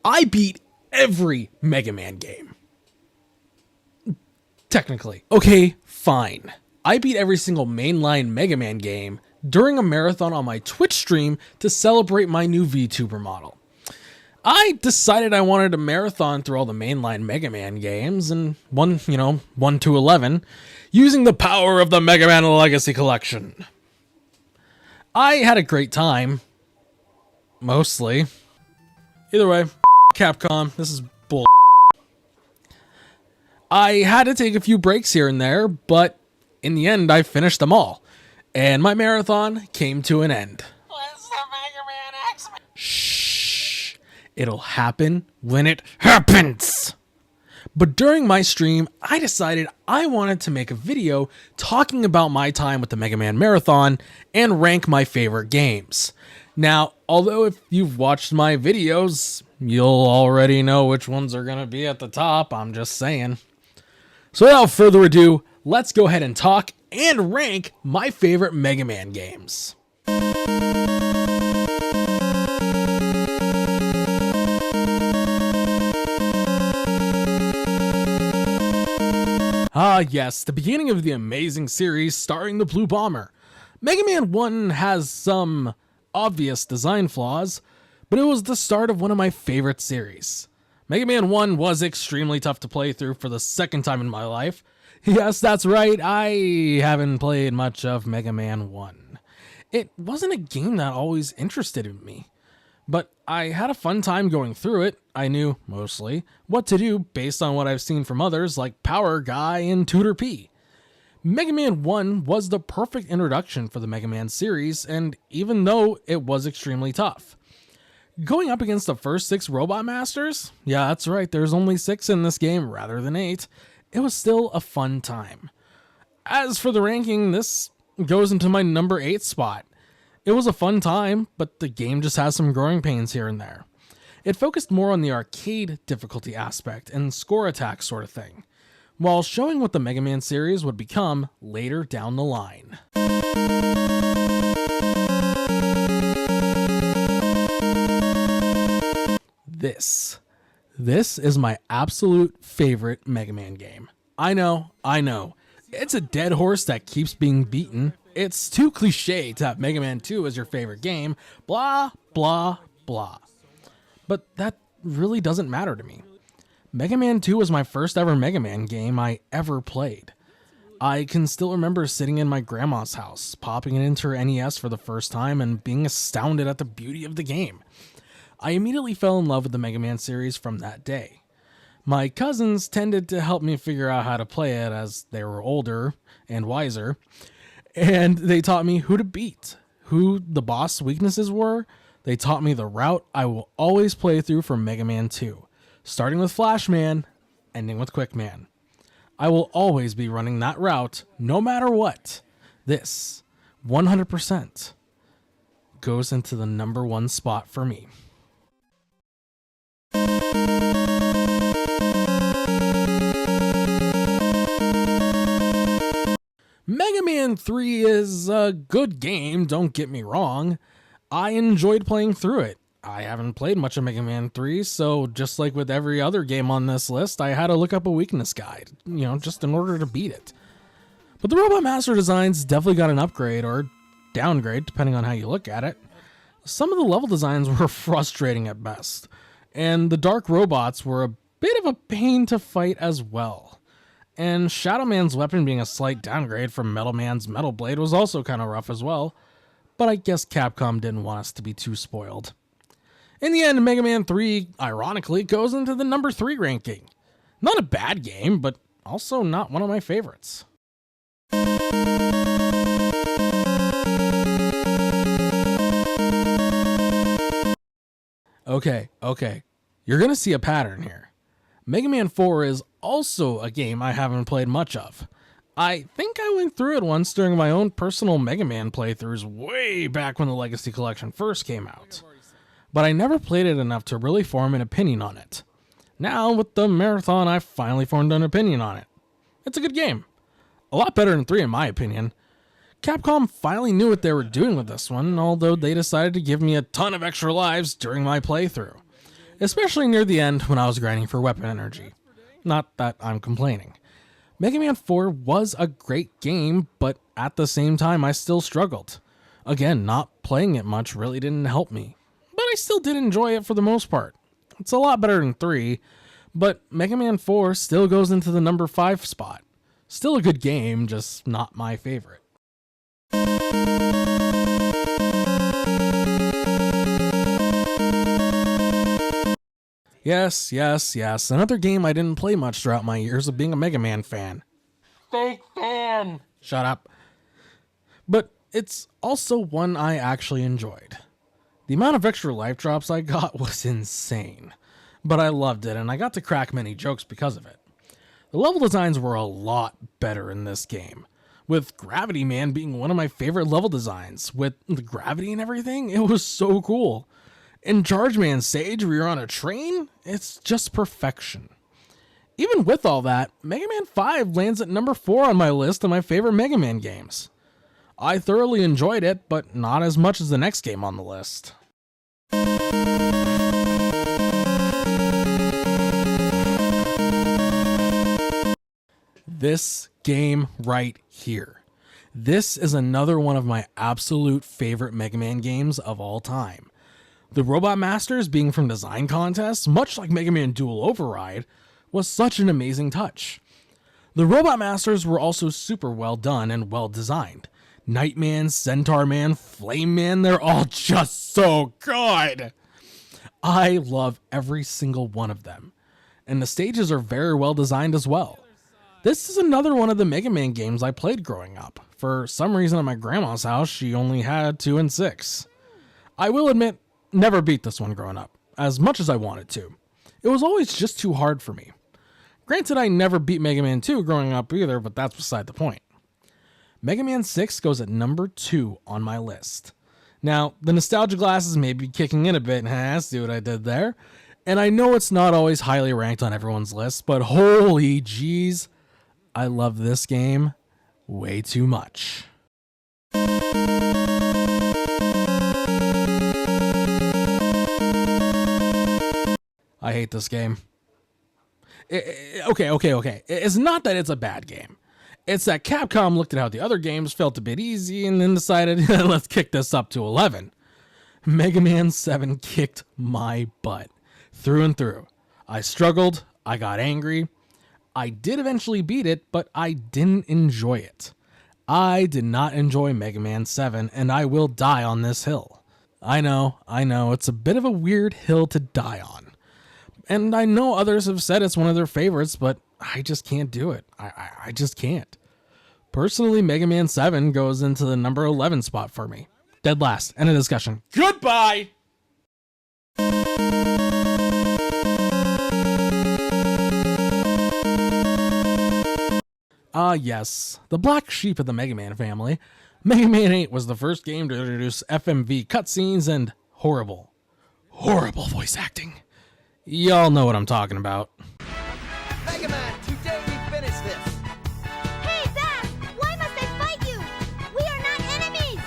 I beat every Mega Man game. Technically. Okay, fine. I beat every single mainline Mega Man game during a marathon on my Twitch stream to celebrate my new VTuber model. I decided I wanted to marathon through all the mainline Mega Man games and 1 to 11 using the power of the Mega Man Legacy Collection. I had a great time. Mostly. Either way, Capcom, this is bull. I had to take a few breaks here and there, but in the end I finished them all. And my marathon came to an end. What's the Mega Man X-Men? Shh. It'll happen when it happens. But during my stream, I decided I wanted to make a video talking about my time with the Mega Man Marathon and rank my favorite games. Now, although if you've watched my videos, you'll already know which ones are going to be at the top, I'm just saying. So without further ado, let's go ahead and talk and rank my favorite Mega Man games. Ah yes, the beginning of the amazing series starring the Blue Bomber. Mega Man 1 has some obvious design flaws, but it was the start of one of my favorite series. Mega Man 1 was extremely tough to play through for the second time in my life. Yes, that's right, I haven't played much of Mega Man 1. It wasn't a game that always interested in me, but I had a fun time going through it. I knew, mostly, what to do based on what I've seen from others like Power Guy and Tutor P. Mega Man 1 was the perfect introduction for the Mega Man series, and even though it was extremely tough. Going up against the first 6 Robot Masters? Yeah, that's right, there's only 6 in this game rather than 8. It was still a fun time. As for the ranking, this goes into my number 8 spot. It was a fun time, but the game just has some growing pains here and there. It focused more on the arcade difficulty aspect and score attack sort of thing, while showing what the Mega Man series would become later down the line. This is my absolute favorite Mega Man game. I know. It's a dead horse that keeps being beaten. It's too cliche to have Mega Man 2 as your favorite game, blah, blah, blah. But that really doesn't matter to me. Mega Man 2 was my first ever Mega Man game I ever played. I can still remember sitting in my grandma's house, popping it into her NES for the first time and being astounded at the beauty of the game. I immediately fell in love with the Mega Man series from that day. My cousins tended to help me figure out how to play it as they were older and wiser, and they taught me who to beat, who the boss weaknesses were. They taught me the route I will always play through for Mega Man 2, starting with Flash Man, ending with Quick Man. I will always be running that route, no matter what. This, 100%, goes into the number 1 spot for me. Mega Man 3 is a good game, don't get me wrong. I enjoyed playing through it. I haven't played much of Mega Man 3, so just like with every other game on this list, I had to look up a weakness guide, just in order to beat it. But the Robot Master designs definitely got an upgrade, or downgrade, depending on how you look at it. Some of the level designs were frustrating at best, and the Dark Robots were a bit of a pain to fight as well. And Shadow Man's weapon being a slight downgrade from Metal Man's Metal Blade was also kind of rough as well, but I guess Capcom didn't want us to be too spoiled. In the end, Mega Man 3, ironically, goes into the number 3 ranking. Not a bad game, but also not one of my favorites. Okay, you're gonna see a pattern here. Mega Man 4 is also a game I haven't played much of. I think I went through it once during my own personal Mega Man playthroughs way back when the Legacy Collection first came out, but I never played it enough to really form an opinion on it. Now, with the marathon, I've finally formed an opinion on it. It's a good game. A lot better than 3 in my opinion. Capcom finally knew what they were doing with this one, although they decided to give me a ton of extra lives during my playthrough. especially near the end when I was grinding for weapon energy. Not that I'm complaining. Mega Man 4 was a great game, but at the same time I still struggled. Again, not playing it much really didn't help me, but I still did enjoy it for the most part. It's a lot better than 3, but Mega Man 4 still goes into the number 5 spot. Still a good game, just not my favorite. Yes, another game I didn't play much throughout my years of being a Mega Man fan. Fake fan. Shut up. But it's also one I actually enjoyed. The amount of extra life drops I got was insane, but I loved it and I got to crack many jokes because of it. The level designs were a lot better in this game, with Gravity Man being one of my favorite level designs. With the gravity and everything, it was so cool. In Charge Man Stage, where you're on a train, it's just perfection. Even with all that, Mega Man 5 lands at number 4 on my list of my favorite Mega Man games. I thoroughly enjoyed it, but not as much as the next game on the list. This game right here. This is another one of my absolute favorite Mega Man games of all time. The Robot Masters being from design contests, much like Mega Man Dual Override, was such an amazing touch. The Robot Masters were also super well done and well designed. Nightman, Centaur Man, Flame Man, they're all just so good. I love every single one of them. And the stages are very well designed as well. This is another one of the Mega Man games I played growing up. For some reason at my grandma's house, she only had 2 and 6. I will admit, never beat this one growing up, as much as I wanted to. It was always just too hard for me. Granted, I never beat Mega Man 2 growing up either, but that's beside the point. Mega Man 6 goes at number 2 on my list. Now, the nostalgia glasses may be kicking in a bit, see what I did there? And I know it's not always highly ranked on everyone's list, but holy jeez, I love this game way too much. I hate this game. Okay. It's not that it's a bad game. It's that Capcom looked at how the other games felt a bit easy and then decided, let's kick this up to 11. Mega Man 7 kicked my butt through and through. I struggled, I got angry. I did eventually beat it, but I didn't enjoy it. I did not enjoy Mega Man 7, and I will die on this hill. I know, it's a bit of a weird hill to die on. And I know others have said it's one of their favorites, but I just can't do it. I just can't. Personally, Mega Man 7 goes into the number 11 spot for me. Dead last. End of discussion. Goodbye! Yes. The black sheep of the Mega Man family. Mega Man 8 was the first game to introduce FMV cutscenes and horrible voice acting. Y'all know what I'm talking about. Mega Man, today we finish this. Hey, Zach! Why must I fight you? We are not enemies!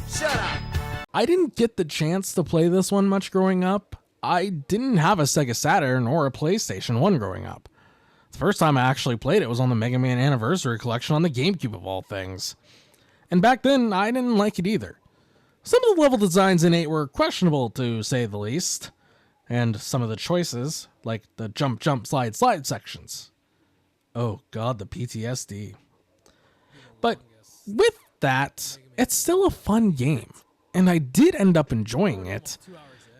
Shut up. I didn't get the chance to play this one much growing up. I didn't have a Sega Saturn or a PlayStation 1 growing up. The first time I actually played it was on the Mega Man Anniversary Collection on the GameCube of all things. And back then, I didn't like it either. Some of the level designs in 8 were questionable, to say the least. And some of the choices, like the jump, slide sections. Oh god, the PTSD. But with that, it's still a fun game. And I did end up enjoying it.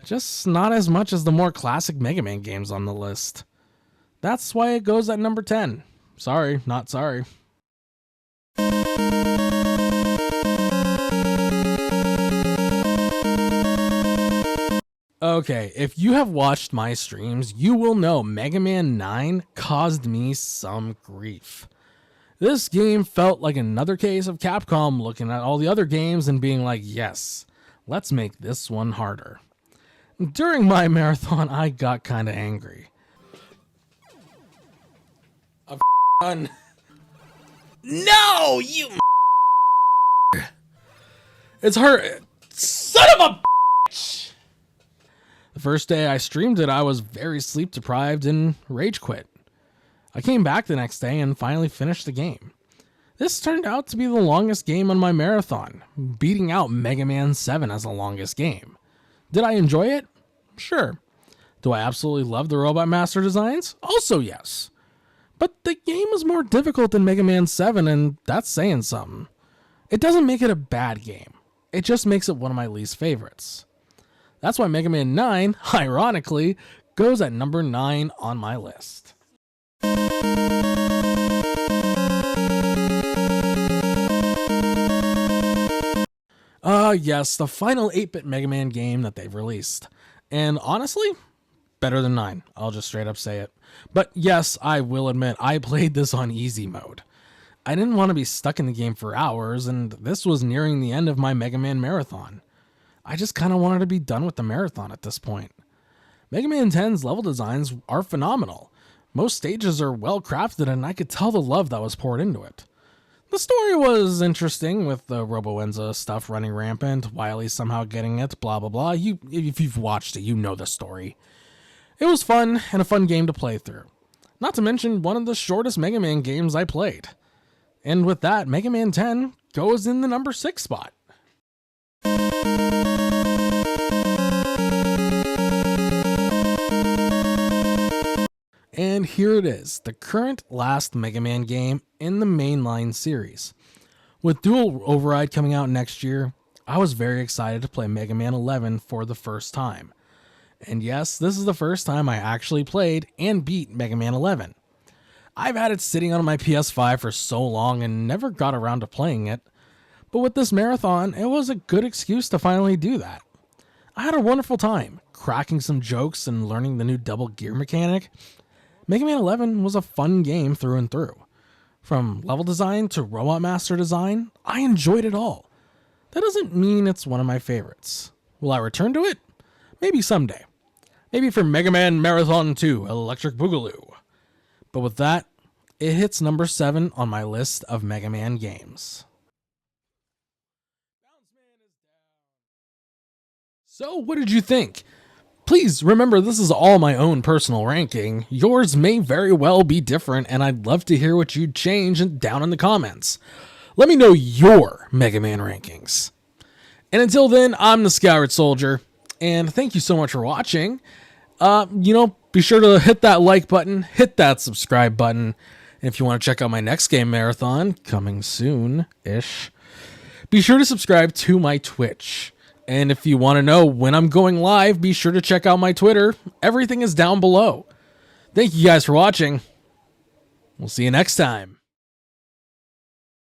Just not as much as the more classic Mega Man games on the list. That's why it goes at number 10. Sorry, not sorry. Okay, if you have watched my streams, you will know Mega Man 9 caused me some grief. This game felt like another case of Capcom looking at all the other games and being like, yes, let's make this one harder. During my marathon, I got kinda angry. No, you It's her. Son of a bitch! The first day I streamed it, I was very sleep deprived and rage quit. I came back the next day and finally finished the game. This turned out to be the longest game on my marathon, beating out Mega Man 7 as the longest game. Did I enjoy it? Sure. Do I absolutely love the Robot Master designs? Also yes. But the game is more difficult than Mega Man 7, and that's saying something. It doesn't make it a bad game. It just makes it one of my least favorites. That's why Mega Man 9, ironically, goes at number 9 on my list. Yes, the final 8-bit Mega Man game that they've released. And honestly, better than 9. I'll just straight up say it. But yes, I will admit, I played this on easy mode. I didn't want to be stuck in the game for hours, and this was nearing the end of my Mega Man marathon. I just kind of wanted to be done with the marathon at this point. Mega Man 10's level designs are phenomenal. Most stages are well crafted, and I could tell the love that was poured into it. The story was interesting, with the Roboenza stuff running rampant, Wily somehow getting it, blah blah blah. If you've watched it, you know the story. It was fun, and a fun game to play through. Not to mention one of the shortest Mega Man games I played. And with that, Mega Man 10 goes in the number 6 spot. And here it is, the current last Mega Man game in the mainline series. With Dual Override coming out next year, I was very excited to play Mega Man 11 for the first time. And yes, this is the first time I actually played and beat Mega Man 11. I've had it sitting on my PS5 for so long and never got around to playing it, but with this marathon, it was a good excuse to finally do that. I had a wonderful time, cracking some jokes and learning the new double gear mechanic. Mega Man 11 was a fun game through and through. From level design to Robot Master design, I enjoyed it all. That doesn't mean it's one of my favorites. Will I return to it? Maybe someday. Maybe for Mega Man Marathon 2 Electric Boogaloo. But with that, it hits number 7 on my list of Mega Man games. So what did you think? Please remember, this is all my own personal ranking. Yours may very well be different, and I'd love to hear what you'd change down in the comments. Let me know your Mega Man rankings. And until then, I'm the Skyward Soldier, and thank you so much for watching. Be sure to hit that like button, hit that subscribe button. And if you want to check out my next game marathon, coming soon-ish, be sure to subscribe to my Twitch. And if you want to know when I'm going live, be sure to check out my Twitter. Everything is down below. Thank you guys for watching. We'll see you next time.